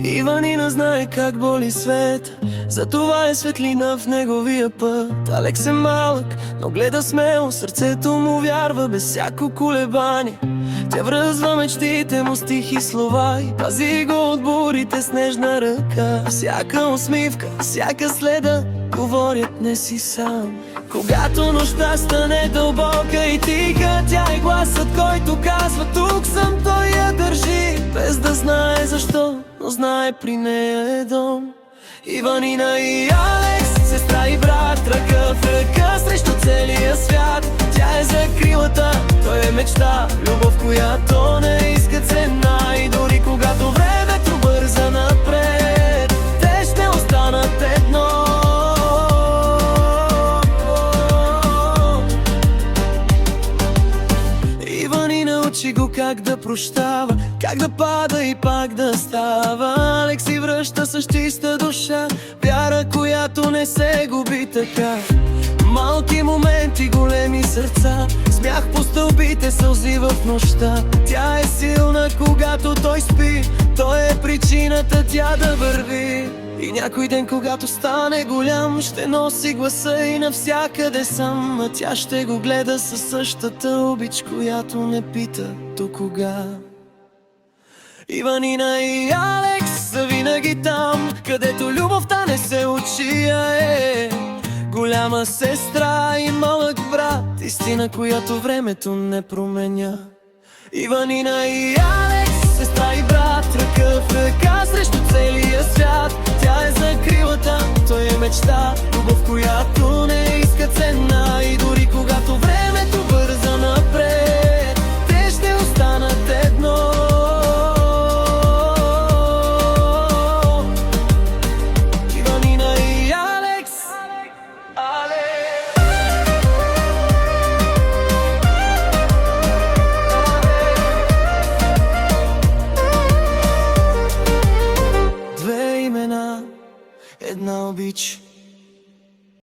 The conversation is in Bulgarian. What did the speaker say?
Иванина знае как боли свет, затова е светлина в неговия път. Алекс е малък, но гледа смело, сърцето му вярва без всяко колебание. Тя връзва мечтите му с тихи слова и пази го от бурите с нежна ръка. Всяка усмивка, всяка следа говорят не си сам. Когато нощта стане дълбока и тиха, тя е гласът, който казва тук съм. Той я държи, без да знае защо, но знае при нея е дом. Иванина и Алекс, сестра и брат, ръка в ръка срещу целия свят. Тя е закрилата, той е мечта, любов, която не иска цена. И дори когато времето бърза напред, те ще останат едно. Иванина учи го как да прощава, как да пада и пак да става. Алекс си връща с чиста душа, вяра, която не се губи така. Малки моменти, големи сърца, смях по стълбите, сълзи в нощта. Тя е силна, когато той спи, той е причината тя да върви. И някой ден, когато стане голям, ще носи гласа и навсякъде сам. А тя ще го гледа със същата обич, която не пита до кога. Иванина и Алекс са винаги там, където любовта не се учи, а е голяма сестра и малък брат, истина, която времето не променя. Иванина и Алекс, сестра и брат, ръка в ръка срещу целия свят. Тя е закрилата, той е мечта, любов, която